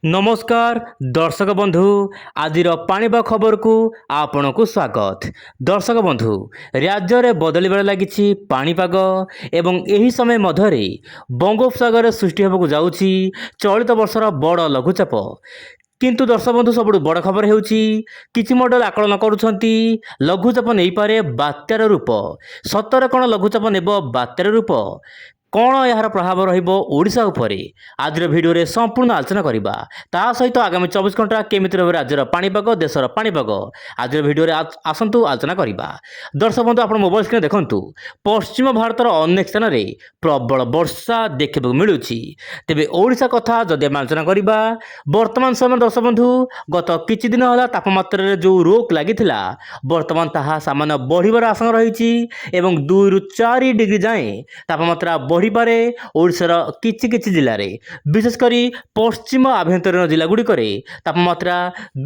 नमस्कार दर्शक बंधु आजिर पाणीपाग खबर को आपण को स्वागत। दर्शक बंधु राज्य में बदलबार लगी पाणीपाग एवं यही समय मध्य बंगोपसागर सृष्टि होगा जाऊँगी चलित वर्षर बड़ लघुचाप। किंतु दर्शक बंधु सब बड़ खबर होछि मॉडल आकलन करुछंती लघुचाप नहीं पारे बात्यार रूप। सतरे कौन लघुचाप नेब बात्यार रूप, कौन यार प्रभाव रहा उपरे आज भिडियो संपूर्ण आलोचना करवा। ता सहित आगामी 24 घंटा केमिति रहे राज्यर पाणीपाग देशर पाणीपाग आज भिडियो आसतु आलोचना करवा। दर्शक बंधु आप मोबाइल स्क्रीन देखु पश्चिम भारतर अनेक स्थान में प्रबल वर्षा देखा मिलूँ। तेबे ओडिशा कथा जदि आम आलोचना करवा वर्तमान समय दर्शक बंधु गत किछि दिन है तापमात्रा जो रोक लगी वर्तमान ताहा सामान्य बढ़िबार आशंका रही एवं 2 ରୁ 4 डिग्री जाए तापमात्रा बढ़िपारे। ओडिशार किछि किछि जिले में विशेषकर पश्चिम आभ्यंतरीण जिला गुड़िक तापमात्रा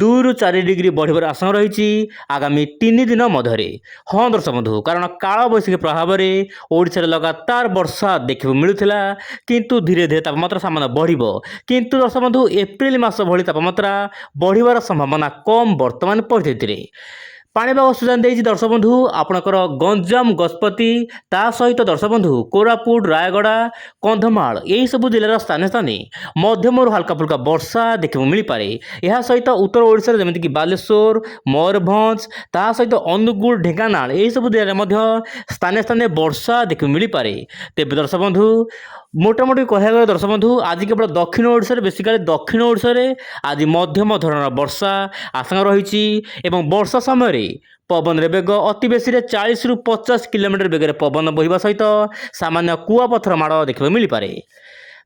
2 ରୁ 4 डिग्री बढ़िबार आशंका रही आगामी 3 दिन मध्य। हाँ दर्शक बंधु कारण काल बैशाखी प्रभाव में ओडिशा लगातार वर्षा देखा मिलूला किंतु धीरे धीरे तापमात्रा सामान्य बढ़िबो। किंतु दर्शक बंधु एप्रिल मास भली तापमात्रा बढ़िबार संभावना कम वर्तमान परिस्थिति। पाणीपाग सूचना देती दर्शक बंधु आपणकर गंजाम गजपति ता सहित दर्शक बंधु कोरापुट रायगड़ा कंधमाल यही सब जिलार स्थाने स्थाने मध्यम हल्का फुल्का वर्षा देखा मिल पारे। यह सहित उत्तर ओडिशा जमीक बालेश्वर मयूरभंज ता सहित अनुगुल ढेंकानाल यही सब जिले में स्थाने स्थाने वर्षा देखा मिल पारे। तेज दर्शक बंधु मोटामोटी कह दर्शक बंधु आज केवल दक्षिण ओडिशा बेसिकाली दक्षिण ओडिशा आज मध्यम धरण वर्षा आशंका रही एवं वर्षा समय पवन बेग अति बेसी 40 ରୁ 50 किलोमीटर बेगर पवन बहिबा सहित सामान्य कुआपथर माड़ देखा मिल पारे।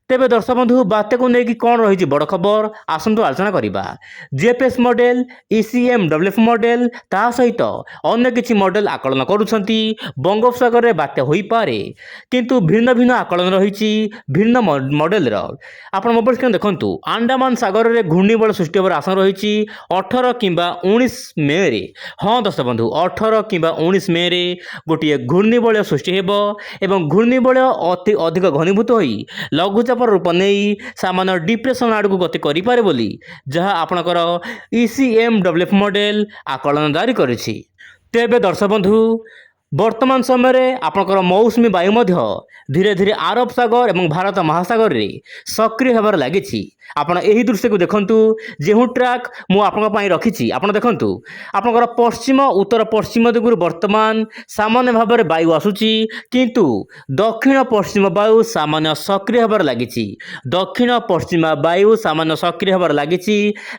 तेबे दर्शक बंधु बात्या को लेकिन कौन रही बड़ खबर आसतु आलोचना करवा। जीएफएस मॉडल ECMWF मॉडल ता सहित अन्य किछि मॉडल आकलन करुछंती बंगोपसागर में बात्या होई पारे किंतु भिन्न भिन्न आकलन रही भिन्न मॉडल आप मोबाइल स्क्रीन देखंतु अंडमान सागर में घूर्णिबल सृष्टि होबार आशंका रही 18 किंबा 19 मे रे। हाँ दर्शक बंधु 18 किंबा 19 मे रे गोटे घूर्णिबल सृष्टि हेबो एवं घूर्णिबल अति अधिक घनीभूत होई लघुचाप रूप नहीं सामान्य डिप्रेशन आड़ को गति करें बोली जहाँ आपणकर ECMWF मॉडल आकलन जारी करिछि। तेबे दर्शक बंधु वर्तमान समय आपणकर मौसुमी वायु धीरे धीरे आरब सागर और भारत महासागर में सक्रिय होबार लगी। आपण यही दृश्य को देखंतु जो ट्रैक मुझे रखी आप देखंतु आपणकर पश्चिम उत्तर पश्चिम दिगु वर्तमान सामान्य भाव में वायु आसुची किंतु दक्षिण पश्चिम वायु सामान्य सक्रिय होबार लगी। दक्षिण पश्चिम वायु सामान्य सक्रिय होबार लगी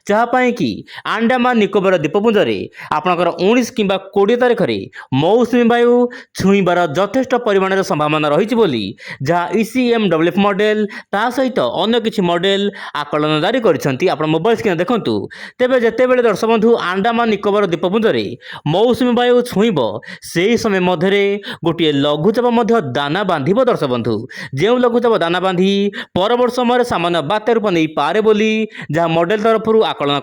जहाँपाई कि अंडमान निकोबर द्वीपपुंज में आपणकर 19 किंबा 20 तारीख में मौसुमी वायु छुईबार यथेष्ट परिमाण संभावना रही बोली जहाँ ECMWF मॉडल ता सहित अन्य किछि मॉडल आकलन जारी करिसेंती आपण मोबाइल स्क्रीन देखंतु। तेबे जेतेबेले दर्शक बंधु अंडमान निकोबर द्वीपपुंज में मौसुमी वायु छुईबो सेही समय मध्य गोटे लघुचाप मध्य दाना बांधिबो। दर्शक बंधु जो लघुचाप दाना बांधी परवर्त समय सामान्य बात्या रूप नहीं पारे बोली जहाँ मॉडल तरफ आकलन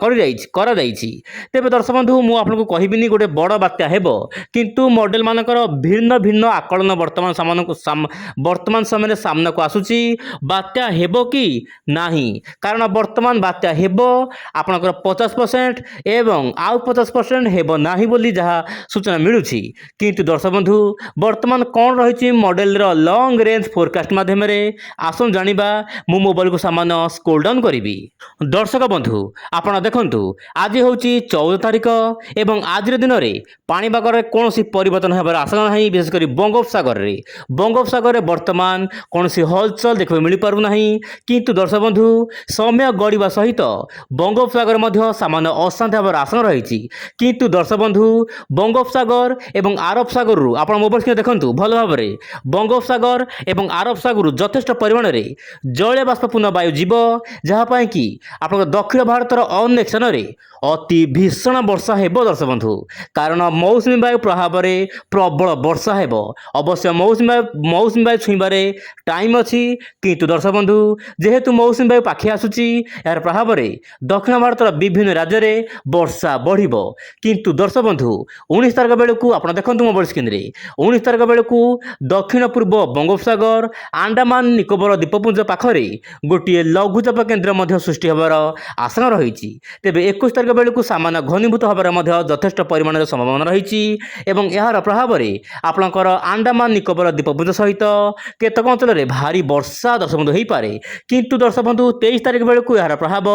करा जाइछि। तेबे दर्शक बंधु मु आपनको कहिबिनी गोटे बड़ बात्या हेबो किंतु मॉडल मानकर भिन्न भिन्न आकलन वर्तमान समय सामना को आसुची बात्या हेबो कि नाही कारण वर्तमान बात्या हेबो आपणकर 50% एवं आउ 50% हेबो नाही बोली जहाँ सूचना मिलूची। किंतु दर्शक बंधु वर्तमान कौन रही मॉडल लॉन्ग रेंज फोरकास्ट माध्यम आसन जानिबा मु मोबाइल को सामान्य स्क्रोल डाउन करी। दर्शक बंधु आपण देखंतु आज होची 14 तारीख एवं आज दिन में पाणीपाग में कौन परिवर्तन होबार आशंका नहीं विशेषकर बंगोपसागर में वर्तमान कौन हलचल देखा मिल पारना किंतु दर्शक बंधु समय गड़िबा सहित बंगोपसागर मध्य सामान्य अशांति होबार आशंका रही किंतु दर्शक बंधु बंगोपसागर एवं आरब सागर आप मोबाइल स्क्रीन देखंतु भल भाव में बंगोपसागर एवं आरब सागर यथेष्ट परिमाण में जलीय बाष्पूर्ण वायु जीव जहाँपाई कि आप दक्षिण भारतर अनेक स्थान में अति भीषण वर्षा हेबो। दर्शक बंधु कारण मौसुमी वायु प्रभाव में प्रबल वर्षा हेबो। अवश्य मौसुमी वायु छुईबार टाइम अच्छी किंतु दर्शक बंधु जेहेतु मौसुमी वायु पाखे ଆସୁଛି ଏହାର ପ୍ରଭାବରେ ଦକ୍ଷିଣ ଭାରତର ବିଭିନ୍ନ ରାଜ୍ୟରେ ବର୍ଷା ବଢ଼ିବ। କିନ୍ତୁ ଦର୍ଶକ ବନ୍ଧୁ 19 ତାରିଖ ବେଳକୁ ଆପଣ ଦେଖନ୍ତୁ ମୋବାଇଲ ସ୍କ୍ରିନ୍ରେ 19 ତାରିଖ ବେଳକୁ ଦକ୍ଷିଣ ପୂର୍ବ ବଙ୍ଗୋପସାଗର ଆଣ୍ଡାମାନ ନିକୋବର ଦ୍ୱୀପପୁଞ୍ଜ ପାଖରେ ଗୋଟିଏ ଲଘୁଚାପ କେନ୍ଦ୍ର ମଧ୍ୟ ସୃଷ୍ଟି ହେବାର ଆଶଙ୍କା ରହିଛି। ତେବେ 21 ତାରିଖ ବେଳକୁ ସାମାନ୍ୟ ଘନୀଭୂତ ହେବାର ମଧ୍ୟ ଯଥେଷ୍ଟ ପରିମାଣରେ ସମ୍ଭାବନା ରହିଛି ଏବଂ ଏହାର ପ୍ରଭାବରେ ଆପଣଙ୍କର ଆଣ୍ଡାମାନ ନିକୋବର ଦ୍ୱୀପପୁଞ୍ଜ ସହିତ କେତେକ ଅଞ୍ଚଳରେ ଭାରି ବର୍ଷା ଦର୍ଶକ ବନ୍ଧୁ ହୋଇପାରେ। କିନ୍ତୁ ଦର୍ଶକ ବନ୍ଧୁ 23 ତାରିଖ ବେଳକୁ ଏହାର ପ୍ରଭାବ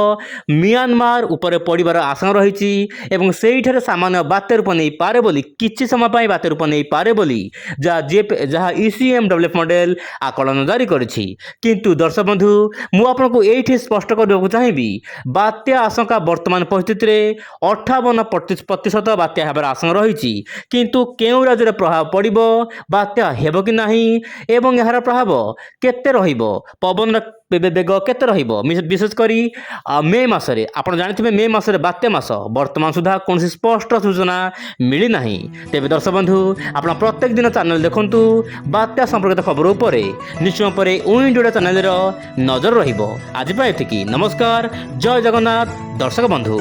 ମିଆଁମାର ଉପରେ ପଡ଼ିବାର ଆଶଙ୍କା ରହିଛି ଏବଂ ସେଇଠାରେ ସାମାନ୍ୟ ବାତ୍ୟା ରୂପ ନେଇପାରେ ବୋଲି କିଛି ସମୟ ପାଇଁ ବାତ୍ୟା ରୂପ ନେଇପାରେ ବୋଲି ଯାହା ECMWF ମଡେଲ ଆକଳନ ଜାରି କରିଛି। କିନ୍ତୁ ଦର୍ଶକ ବନ୍ଧୁ ମୁଁ ଆପଣଙ୍କୁ ଏଇଠି ସ୍ପଷ୍ଟ କରିବାକୁ ଚାହିଁବି ବାତ୍ୟା ଆଶଙ୍କା ବର୍ତ୍ତମାନ ପରିସ୍ଥିତିରେ 58% ବାତ୍ୟା ହେବାର ଆଶଙ୍କା ରହିଛି। କିନ୍ତୁ କେଉଁ ରାଜ୍ୟରେ ପ୍ରଭାବ ପଡ଼ିବ, ବାତ୍ୟା ହେବ କି ନାହିଁ ଏବଂ ଏହାର ପ୍ରଭାବ କେତେ ରହିବ, ପବନର ବେଗ କେତେ ରହିବ, ବିଶେଷ କରି ମେ ମାସରେ ଆପଣ ଜାଣିଥିବେ ମେ ମାସରେ ବାତ୍ୟା ମାସ ବର୍ତ୍ତମାନ ସୁଦ୍ଧା କୌଣସି ସ୍ପଷ୍ଟ ସୂଚନା ମିଳିନାହିଁ। ତେବେ ଦର୍ଶକ ବନ୍ଧୁ ଆପଣ ପ୍ରତ୍ୟେକ ଦିନ ଚ୍ୟାନେଲ ଦେଖନ୍ତୁ ବାତ୍ୟା ସମ୍ପର୍କିତ ଖବର ଉପରେ ନିଶ୍ଚୟ ଉପରେ ୱିଣ୍ଡ ଓଡ଼ିଆ ଚ୍ୟାନେଲର ନଜର ରହିବ। ଆଜି ପାଇଁ ଏତିକି, ନମସ୍କାର, ଜୟ ଜଗନ୍ନାଥ ଦର୍ଶକ ବନ୍ଧୁ।